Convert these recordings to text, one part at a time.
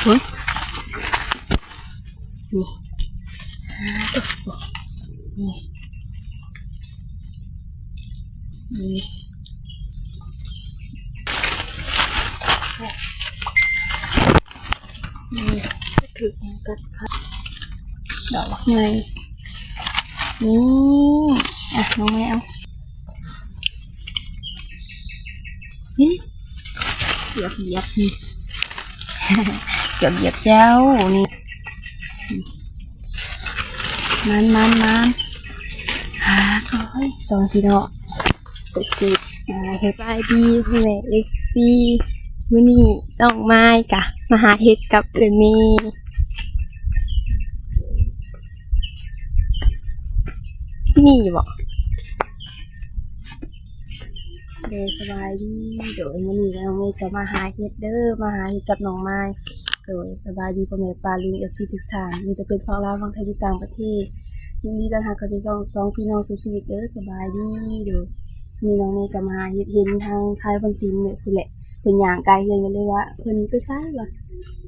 เฮ้ยนี่ตุ๊บนี่นี่แซ่บนี่ถือยังกัดคัดดอกไงนี่อ่ะน้องแมวนี่เหยียบนี่เหยียบเจ้านี่มันฮ่าโอ้ยสองพี่น้องสุดเฮ็ดได้ดีแม่เอ็กซี่มื้อนี้ต้องมาจ้ะมาหาเฮ็ดกับเอิ้นมีมีบ่เด้สบายดีเดี๋ยวมื้อนี้น้องเมย์จะมาหาเฮ็ดเด้อมาหาเฮ็ดกับน้องไม้โดยสบายดีพ่อแม่ป้าลุง FC ทุกท่านมีแต่เป็นฝั่งลาวฝั่งไทยที่ต่างประเทศยินดีต้อนรับเข้าสู่สองพี่น้องสู่ชีวิตเด้อสบายดีเด้อมีน้องเมย์ก็มาเฮ็ดเห็นทางคายเพิ่นสิเนี่ยพุ่นแหละเพิ่นย่างไกลเฮือนกันเลยว่าเพิ่นไปไสวะ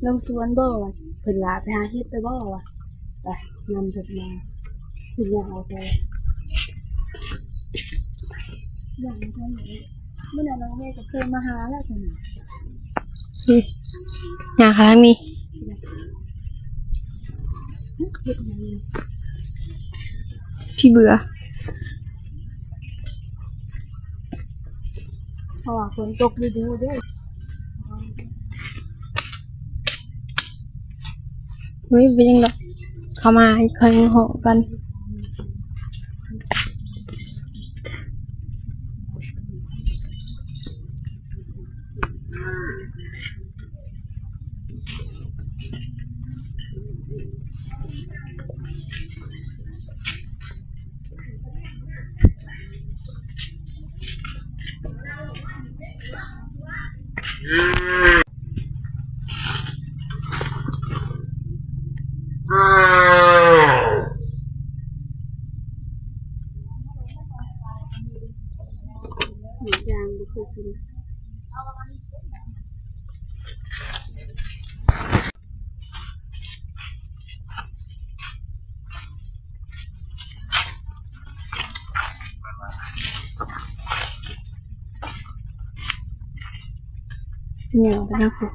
ลงสวนบ่วะเพิ่นว่าไปหาเฮ็ดไปบ่วะไปนำเพิ่นมาเพิ่นย่างเอาไปย่างเท่านี้เมื่อนั้นน้องเมย์ก็เคยมาหาแล้วจังนี่ย่างครั้งนี้พี่เบื่อเพราะว่าฝนตกดูด้วยเฮ้ยเป็นยังไงเข้ามาให้เคยหอกันหมูย่างบุกกินเหนียวไปนะคุณ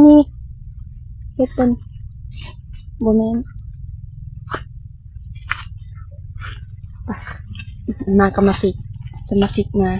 นี่เฮ็ดเป็นโบแมนมาก็มาสิจะมาสิมา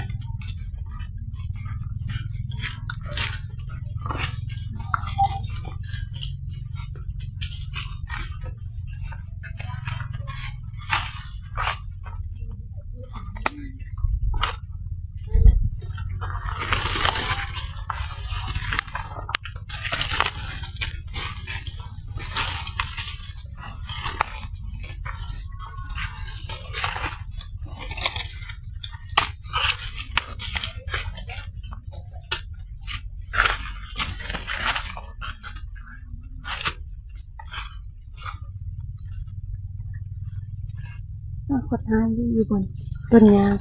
ขดท้ายอยู่บนต้นยาง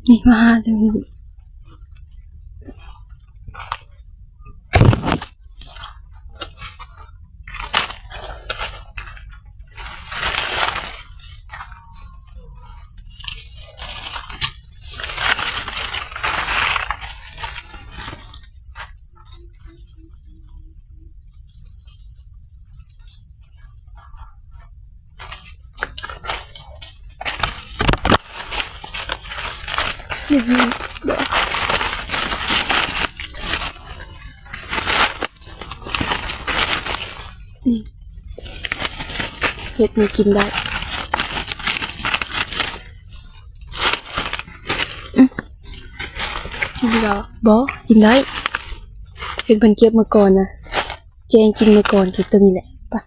นี่มาจังเลย นี่เห็ดนี่กินได้กินได้บ่กินได้เห็ดเพิ่นเก็บมาก่อนนะแกงกินมาก่อนคือตัวนี้แหละป่ะ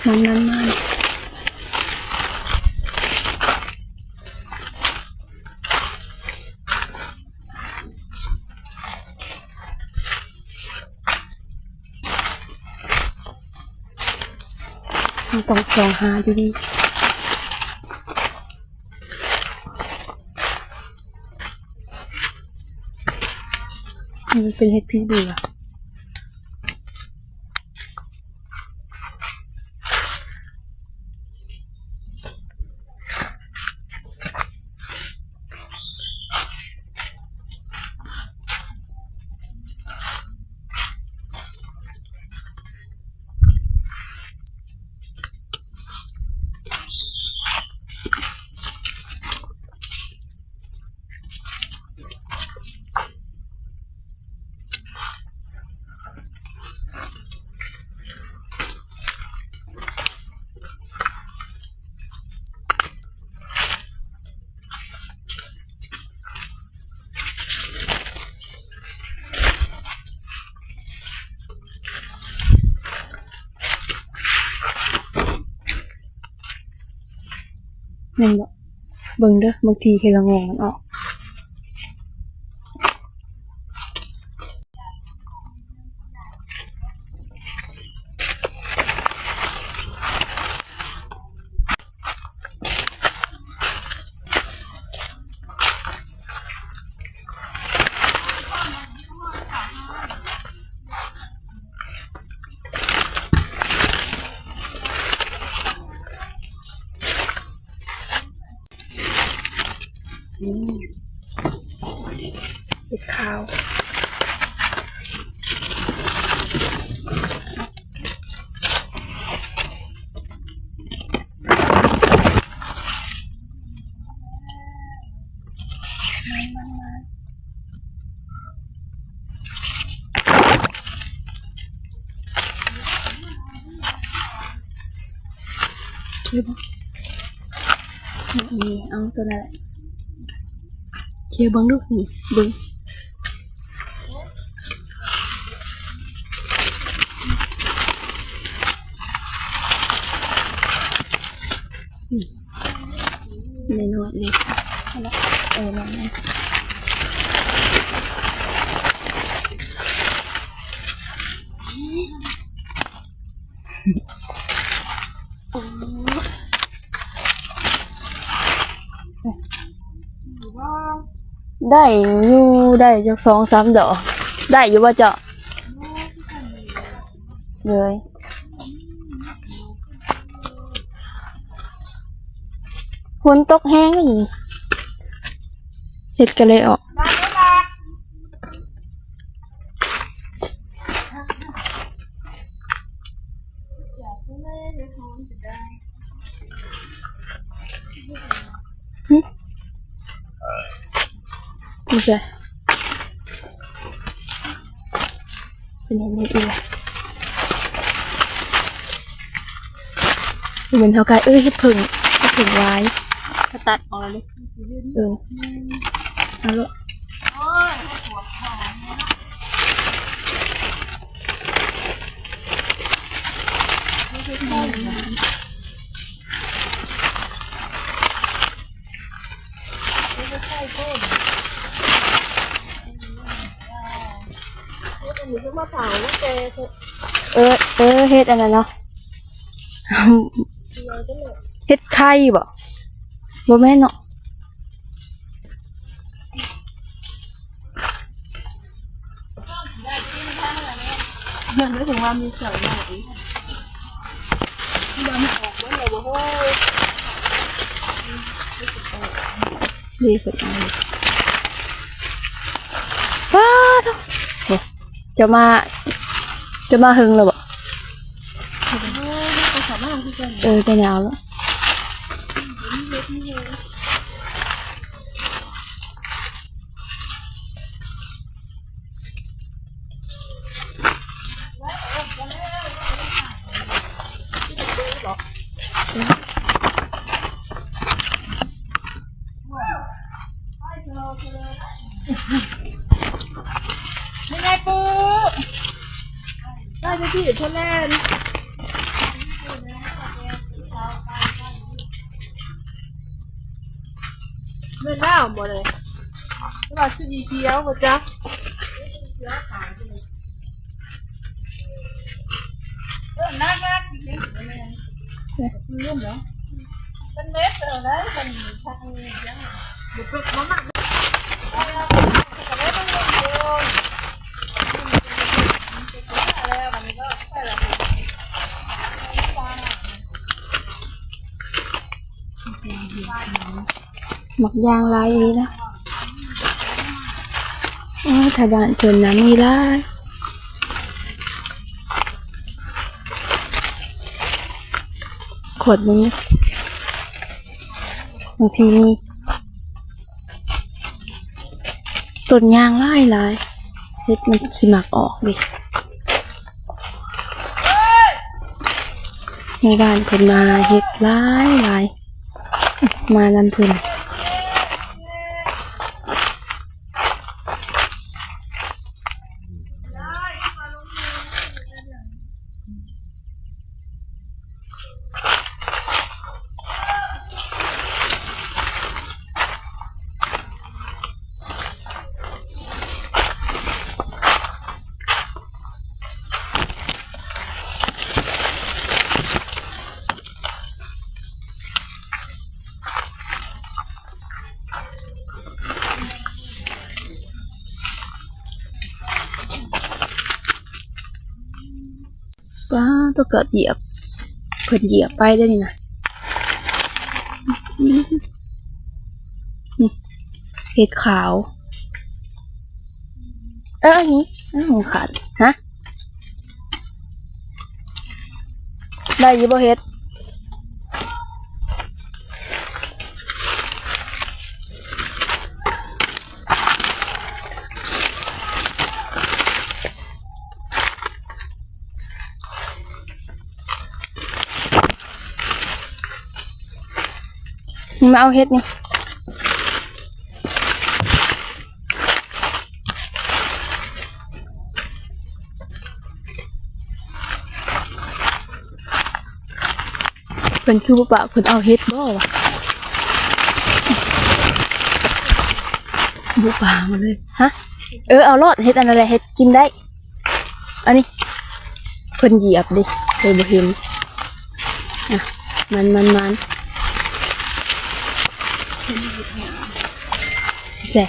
มันต้องส่องหาดีๆมันเป็นเห็ดพิษบูอ่ะนั่นแหละเบิ่งเด้อบางทีเห็ดละงงมันออกเห็ดขาวเคี้ยวนี่เอาตัวนั้นแหละเคี้ยวบังลูกนี่เบิ่งน้อยๆนี่นั่นได้อยู่ได้จัก2-3 ดอกได้อยู่บ่เจ้าเลยฝนตกแห้งอีกเห็ดก็เลยออกไม่ใช่เป็นเห็ดนี่อีกเหมือนเท่ากันเห็ดผึ่งไว้ถ้าตัดออกแล้วดิเอาละเฮ็ดอันนั้นเนาะเฮ็ดไข่บ่แม่นเนาะเรื่องนี้ถึงว่ามีเสาหน่อยที่มันออกบ่ได้บ่โหดีสุดเลยว้าวจะมาหึงแล้วบ่จะหนาวแล้ว ไม่ได้ปูได้ที่ทะเลไม่น่าหมดเลยไม่ว่าชุดยีเขียวก็จ้ะน่ารักจริงๆเลยเรื่องเหรอเป็นเม็ดเลยเป็นทางยังบุกไปมาหมักหมักยางลายนี้นะถ้าบ้านเพิ่นนะมีลายขวดนี้บางทีมีต้นยางลายเฮ็ดมันสิหมักออกดิในบ้านเพิ่นมาเฮ็ดลายมาลำเพิ่นว้าตัวเกิดเหยียบเพิ่นเหยียบไปได้นี่นะนี่เห็ดขาวอันนี้ของขาดฮะได้ยี่บ่เห็ดมาเอาเห็ดนี่เพิ่นคือบ่ปะเพิ่นเอาเห็ดบ่วะบุปลามาเลยฮะเอารอดเห็ดอันอะไรเห็ดกินได้อันนี้เพิ่นเหยียบดิเลยบ่เห็นมันแซ่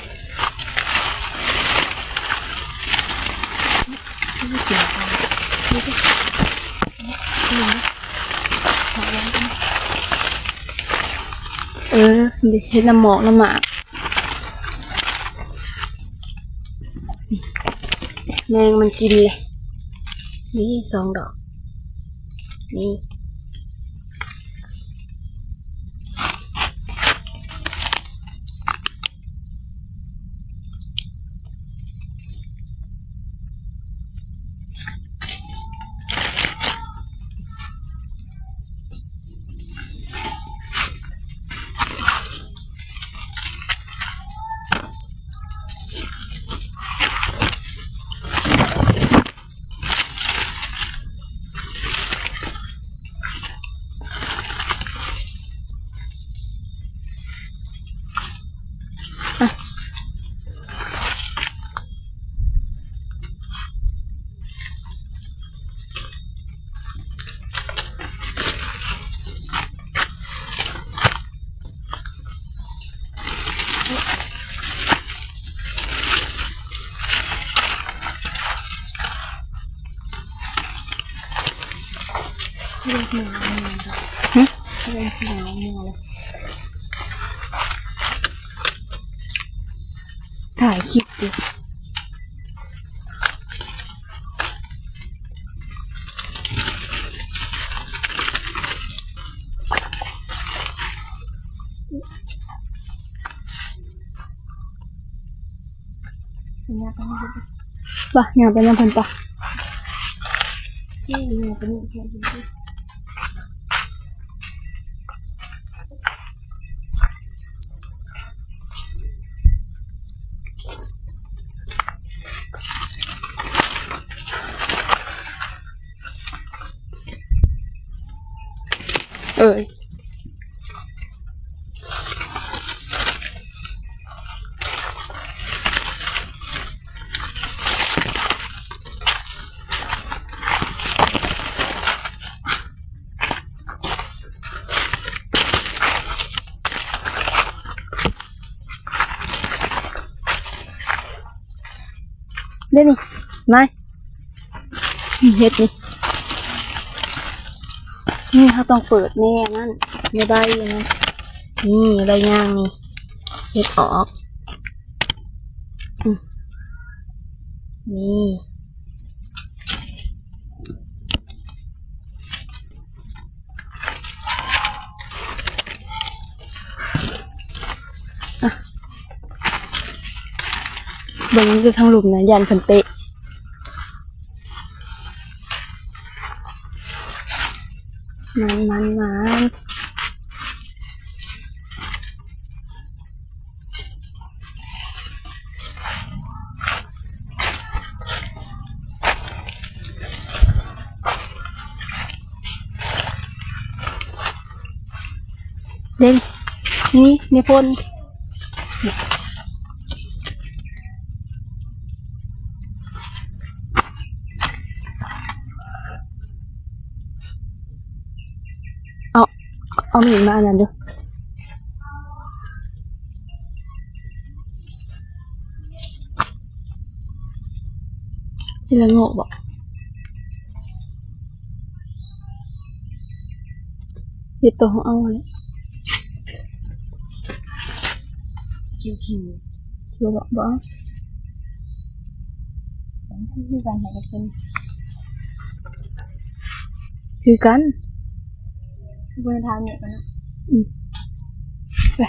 เห็ดน้ำหมอกน้ำหมากแมงมันกินเลยนี่2 ดอกนี่ถ่ายคลิปดิป่ะอยากไปน้ำพันป่ะนี่อยากไปนี่แค่นี้ เอ้ยเด้นี่มานี่เฮ็ดนี่เขาต้องเปิดแน่นั่นในใบนะนี่ใบย่างนี่เฮ็ดออกนี่เบิ่งคือทางหลุมนะยันเพิ่นเตะมันเด่นนี่ในพ่นเอามีดมาอันนั้นดูที่ละโง่บอกหยิบตัวของเอาเลยคิวบอกคือกันไหนก็เป็นคือกันเบอร์ทางเนี่ยกันนะไป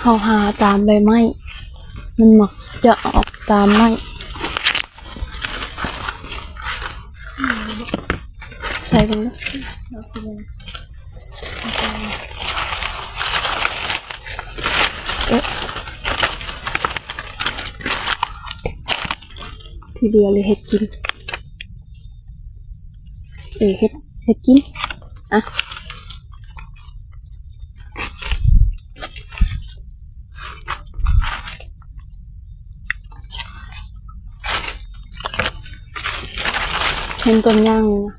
เขาหาตามใบไม้มันมักจะออกตามไม้ใส่ลงทีเดียวเลยเห็ดกินเห็ดกินอ่ะเห็นต้นย่างเลยนะ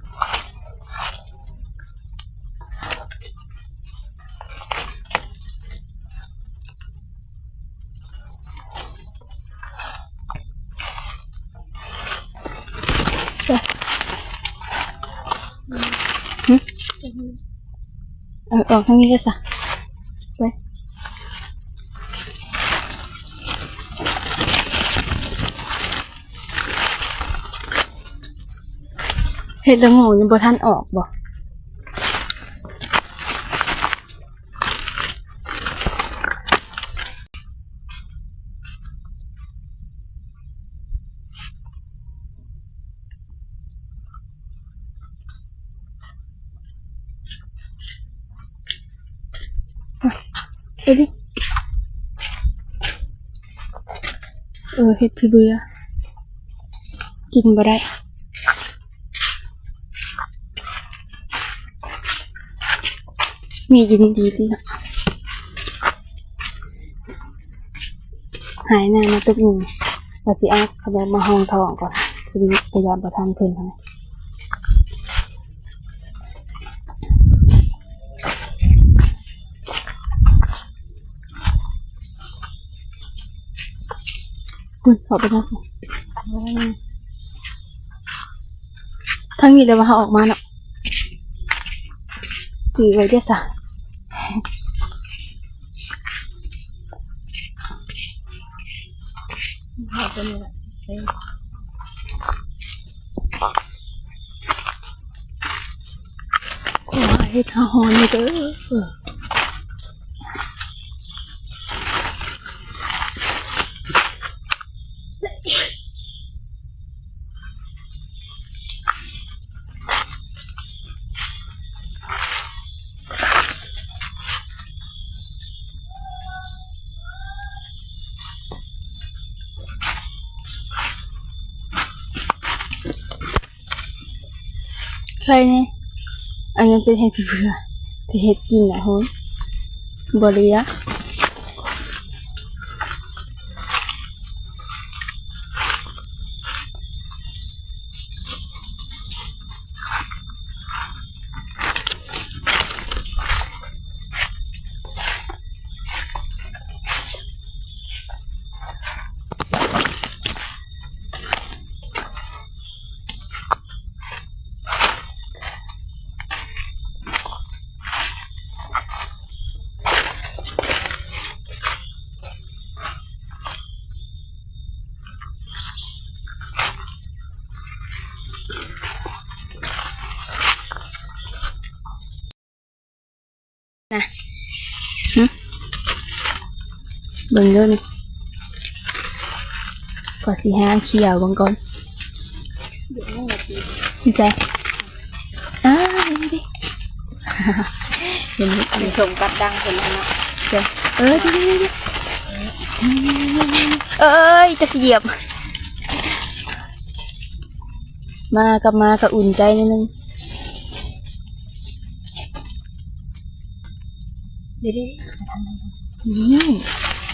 ออกทางนี้ก็สะไปเห็ดละโง่ยังบ่ทันออกบ่ไปดิ เฮ็ดพี่เบื่อกินบ่ได้มียินดีที่นะหายหน้ามาตึกหนึ่งว่าสิอาเขาจะมาห้องทองก่อนคือพยายามประทันเพิ่นให้คุณขอไปนะทั้งนี้เลยว่าเขาออกมาเนาะจือไว้ได้สะเขาเป็นยังไงขอให้ทาหอนเด้อใครเนี่ยอันนั้นเป็นเห็ดเบื่อแต่เห็ดกินอะโหยบริยะนะเบิ่งเด้อนี่กว่าสิหาเขียวเบิ่งก่อนนี่ใจนี่ดิเห็นไหม มีชมกัดดังคนละเนาะ เจ้ดิเอ้ยจะเหยียบมากับอุ่นใจนิดนึงเดี๋ยวนี่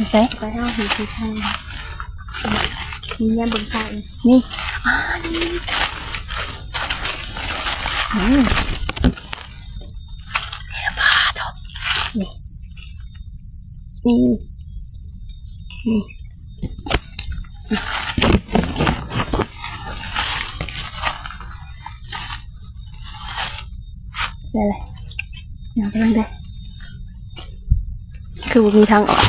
ใส่ไปเอาหีที่ข้างนี่เนี่ยบนไฟนี่นี่ปลาทบนี่ใส่เลยอย่าไปลังได้คือมีทางออก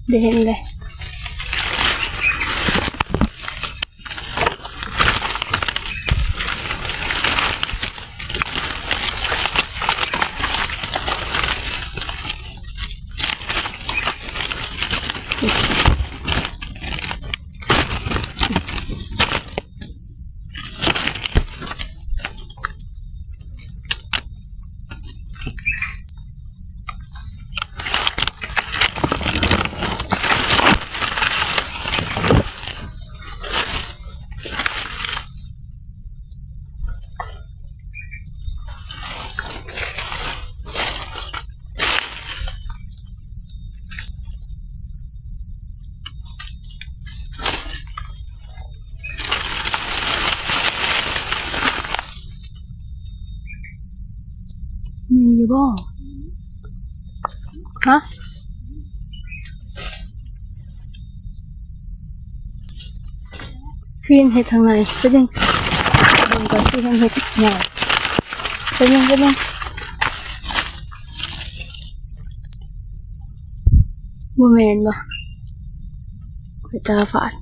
เดี๋ยวเห็นเลยมีอยู่บ่ฮะคือยังเห็ดทางไหนจะยังดูก่อนคือยังเห็ดใหญ่จะยังโมเมนต์บ่ข่อยตาฝาด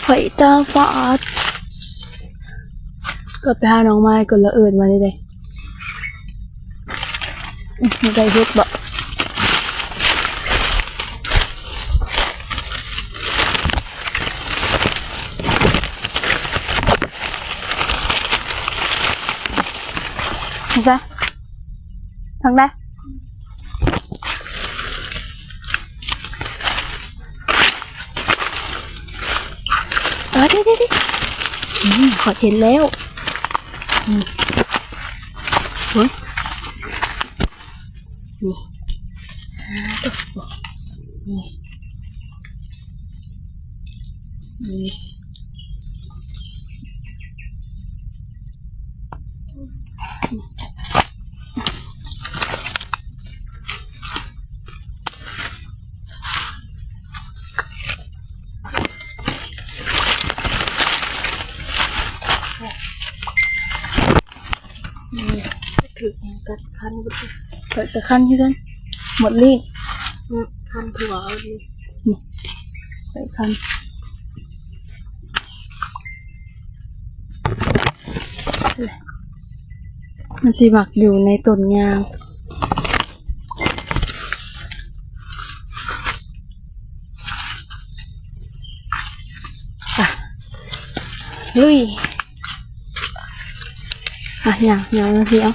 ข่อยตาฝาดก็ไปหาน้องไม้ก่อนละเอิญมาเลยได้เฮ็ดบ่ นี่จ้ะทางได้ดิขอเห็นแล้วเฮ้ยนี่นี่ถือกัดคันกัดคันที่กันหมดเลยคันถั่วเอาดินี่กัดคันมันสิหมักอยู่ในต้นยางลุยอย่างนาทีเอา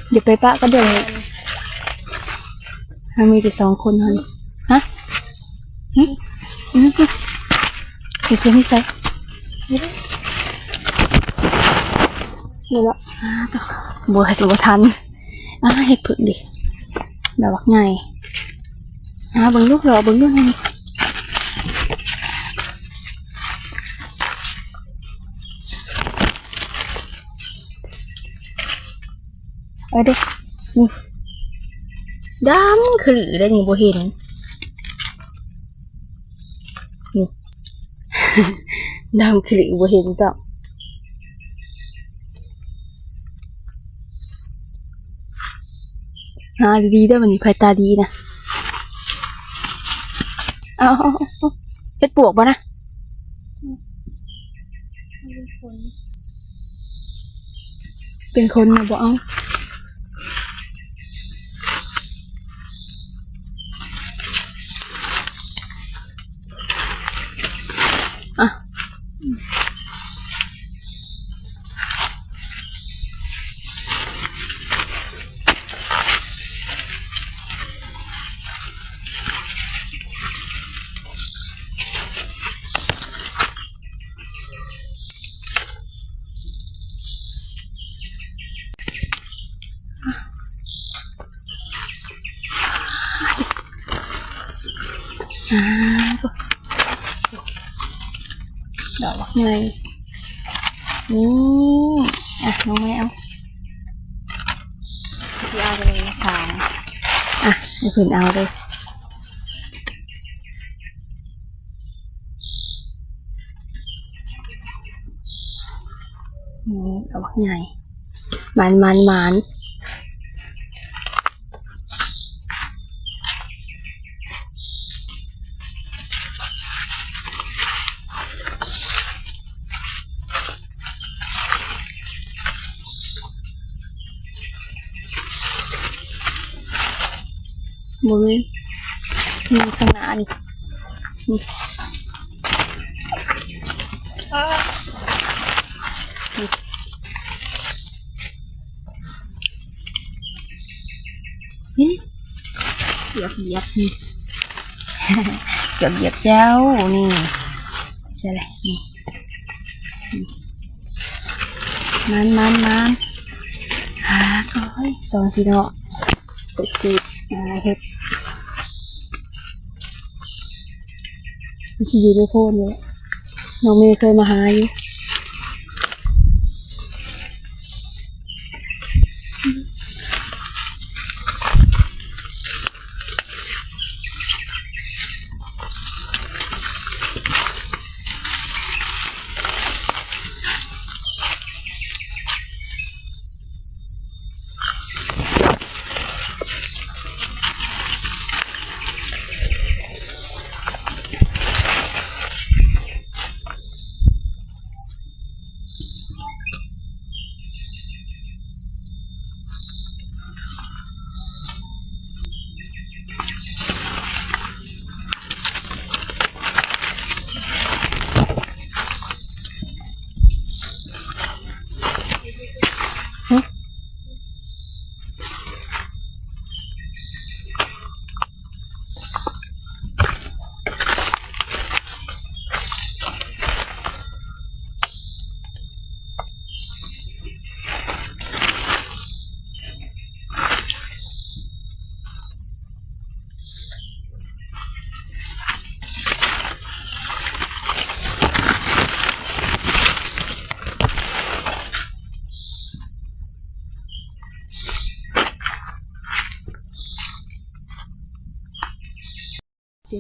เดี๋ยวไปปะก็เดี๋ยวมีแต่2 คนฮะไปซื้อไม่ใส่นี่ละบัวเห็ดบัวทันเห็ดผึ่งดิดอกไงเบิ่งลูกเหรอเบิ่งลูกไงเด้นี่ดำคือหรือได้นี่บ่เห็นนี่ ดำคือหรือบ่เห็นจ้ะดีได้วันนี้ไฟตาดีนะเอาเฮ็ดปวกบ่นะเป็นคนนะบ่เอาดอกไงนี่น้องแม่เอาที่เอาไปเลยนะคะให้เพื่อนเอาเลยดอกไงมันบริเวณมีข้างหน้านี่นี่เหยียบนี่เกือบเหยียบเจ้านี่ใช่เลยนี่มันก็ให้2 ทีเนาะสุดเฮ็ดมันจะอยู่ในโพนเลยน้องเมย์เคยมาหาอยู่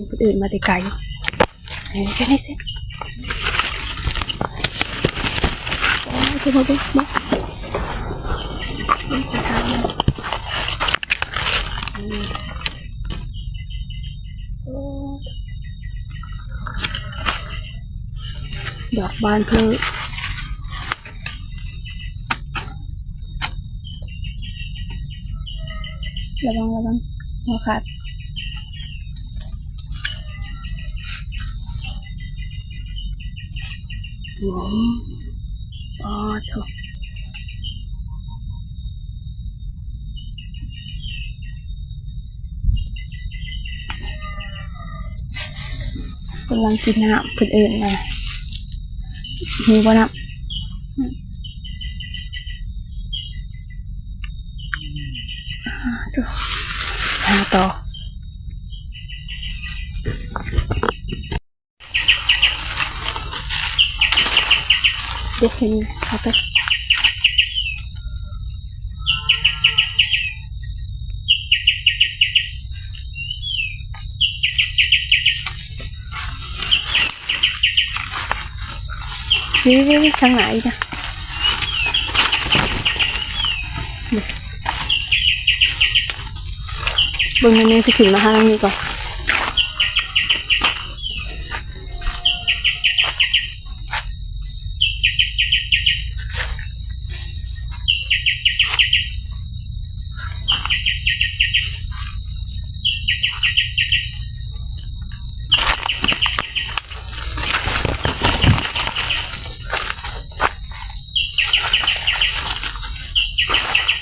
คนอื่นมาแต่ไกลให้เสร็จให้เสร็จโอ้ยคือมาเบิ่งมาไปทางนั้นโอ้ดอกบานเพลิงระวังหัวขาดอ๋อถูกกำลังกินน้ำคนอื่นนะหิวบ่น้ำถูกหาต่อเด็กเห็นเขาไปวิทางไหนนะเบิ่งในสกิลมาหาทางนี้ก่อน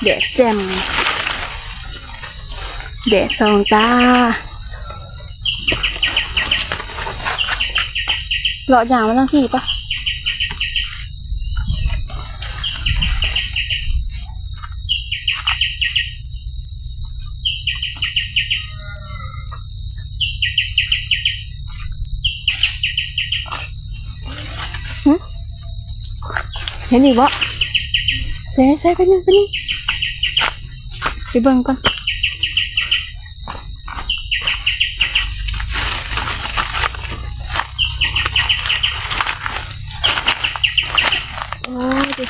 แดดแจ่มแดดส่องตาเลาะอย่างมาตั้งที่ปะเห็นอีกวะใส่ไปนี่ไปเบิ่งก่อนโอ้ดิ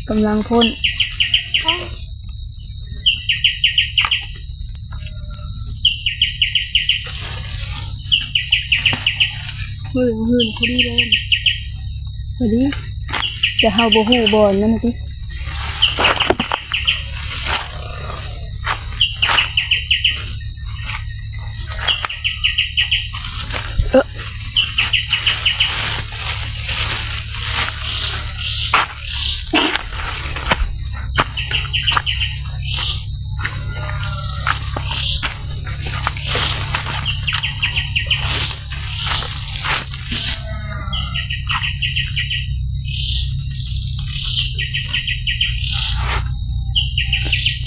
กำลังพ่นหื่นพอดีเลยพอดีจะเฮาบ่ฮู้บ่อนนั่นน่ะติ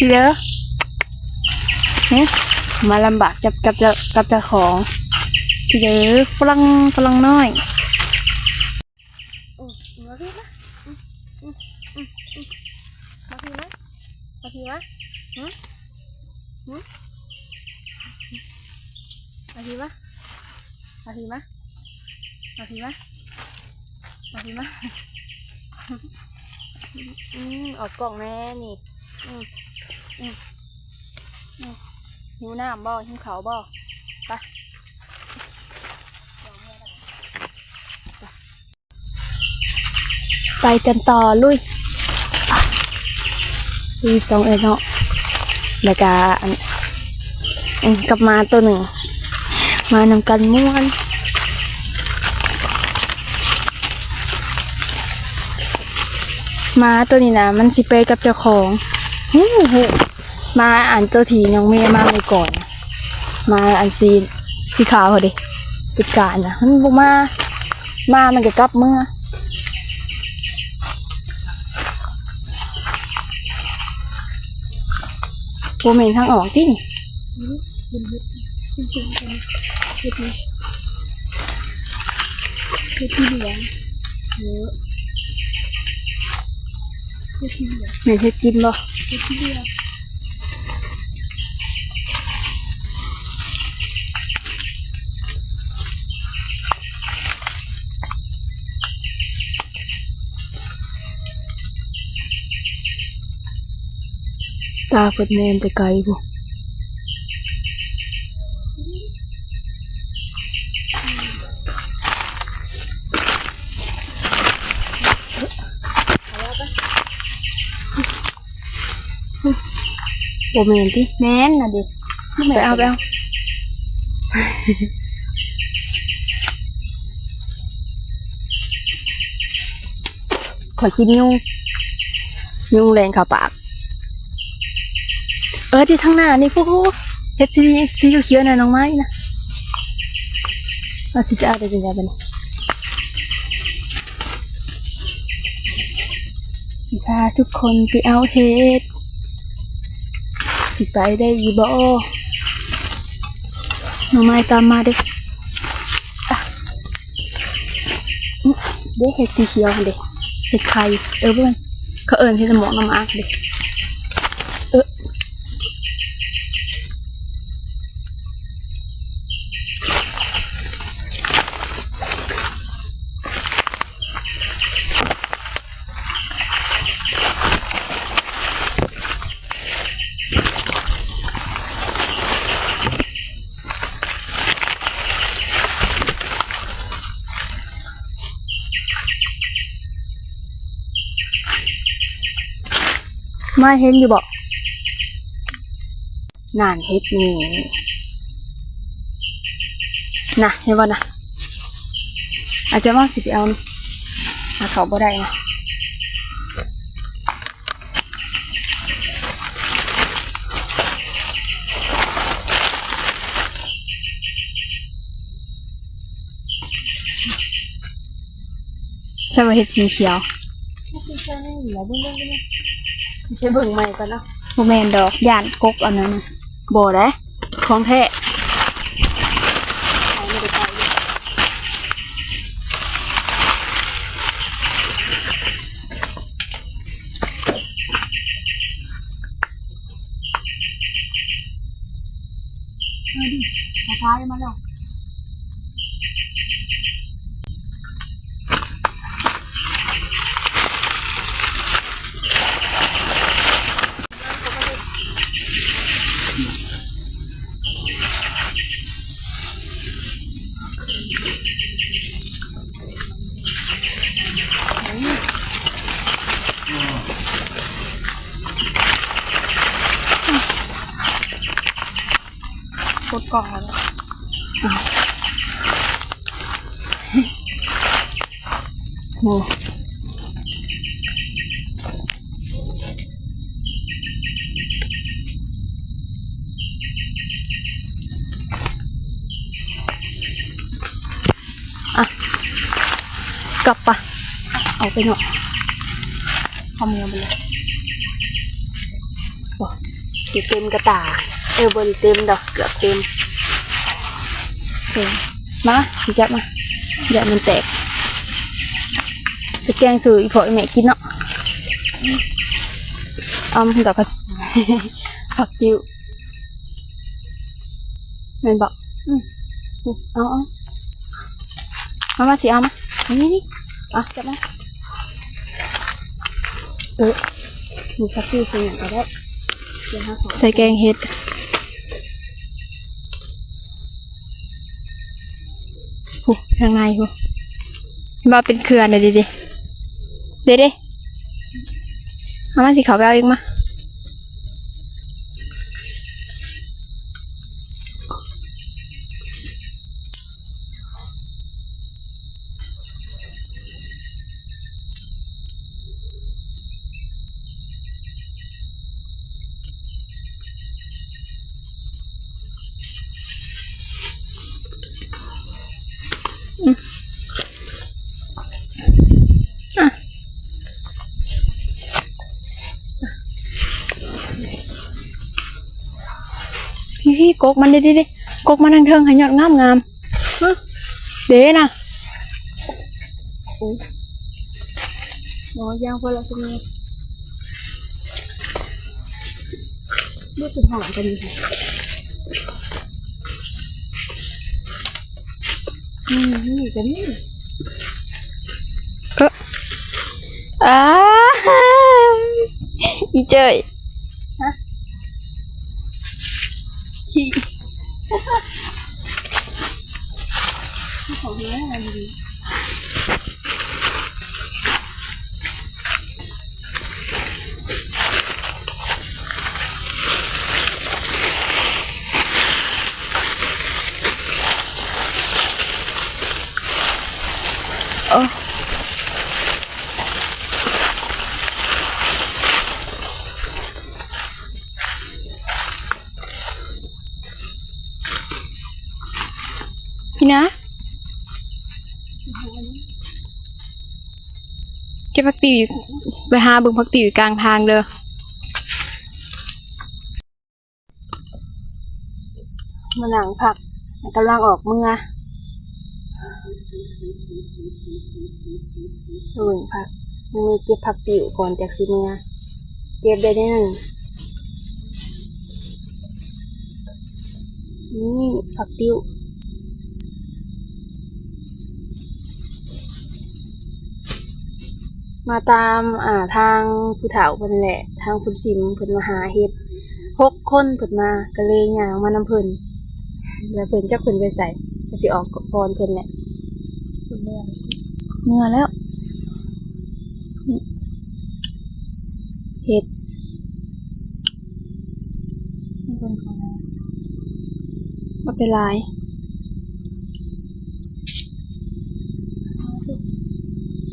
สิเด้อมาลำบากกับเจ้าของสิเด้อฝรั่งน้อยมาพี่มะมาพี่มะออกกล่องแน่นี่หิวน้ำบ่หิวเขาบ่ไปกันต่อลุยสองเนาะแล้วก็กลับมาตัวหนึ่งมานำกันม่วนมาตัวนี้นะมันสิไปกับเจ้าของมาอ่านตัวทีน้องเมย์มาเลยก่อนมาอันสีขาวเหรอดิติดการนะมันบุมามันจะกลับเมื่อโบเมนทางออกที่ที่เหลืองเนื้อเห็ดกินบ่ ตาเปิดแนมแต่ไกลบ่บ่แม่นติ แม่นน่ะดิ ไปเอาขอกินยุงแรงเข้าปากที่ทางหน้านี่พวกเฮ็ดสีเขียวๆน่ะน้องไม้นะเอาสิไปเอาได้จังได๋บัดนี้สิพาทุกคนไปเอาเฮ็ดสิไปได้อีบ่น้องไม้ตามมาเด้เด้เฮ็ดสีเขียวเด้เฮ็ดไข่เบิ่งเขาเอิ้นเฮ็ดหมอกน้ำอักเด้มาเห็นอยู่บ่นานเฮ็ดนี่นะเห็นบ่นะอาจจะว่าสิไปเอาหาเขาบ่ได้นะใช่ว่าเฮ็ดสีเขียวสีเขียวนี่เหลือเบิ่งสิไปเบิ่งใหม่ก่อนเนาะ บ่แม่นดอกย่านกกอันนั้นน่ะ บ่ได้ของแท้เอาท้ายมาแล้วกดกล่องแล้วโอ้กลับปะเอาไปเนาะเอามือไปเลยว้าเต็มกระตาบนเต็มดอกเกือบเต็มมาสิจับมาเดี๋ยวมันแตกจะแกงสู่อีพ่ออีแม่กินเนาะเอาดอกผักติ้วแม่นบอกเอามาสิเอามานี่จับมามีผักติ้วใส่หนังก็ได้ใส่แกงเห็ดทางในมาเป็นเครือหน่อยดิเด้เอามาสิเขาไปเอาเองมาพี่กกมันดิกกมันทางเทิงให้ยอดงามเด้นะหมอยางพอละคุณนี่คือหอมกันดีนี่กันนี่อีเจย โอ้พี่นะเก็บผักติ๋วอยู่ไปหาเบิ่งผักติ๋วอยู่กลางทางเด้อมาหนังผักกำลังออกเมื่อเบิ่งผักมือเก็บผักติ๋วก่อนจากสิเมื่อเก็บได้หนึ่งนี่ผักติ๋วมาตามทางผู้เฒ่าเพิ่นแหละทางผู้ซิมเพิ่นมาหาเฮ็ด6 คนเพิ่นมาก็เลยย่างมานำเพิ่นแล้วเพิ่นจักเพิ่นไปใส่ก็สิออกก่อนเพิ่นแหละเมื่อแล้วนี่เฮ็ดบ่เป็นไร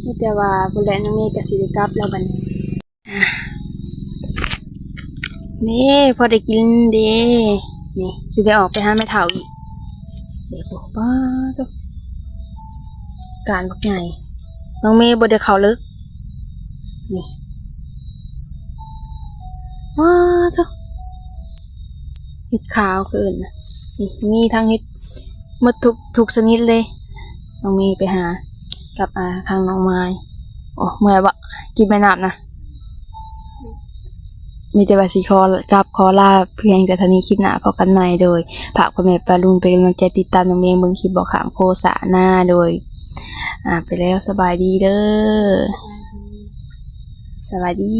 นี่แต่ว่าผู้แลน้องเมย์ก็สิได้กลับแล้วบัดนี้นี่พอได้กินเด้นี่สิได้ออกไปหาแม่เฒ่าอีกเดี๋ยวบอกป้าเจ้าการบักใหญ่น้องเมย์บ่ได้เข้าลึกนี่ว้าเจ้าเห็ดขาวคืออื่นนะนี่มีทั้งเห็ดหมดทุกชนิดเลยน้องเมย์ไปหากับทางน้องไม้โอ้เมื่อยบะกินไปนับนะมีแต่ว่าสิขอลาเพียงแต่เท่านี้คลิปหน้าพอกันใหม่โดยฝากพ่อแม่ปลาลุงเป็นกำลังใจติดตามน้องเมย์เบิ่งคลิปบอกขามโฆษณาโดยไปแล้วสบายดีเด้อสวัสดี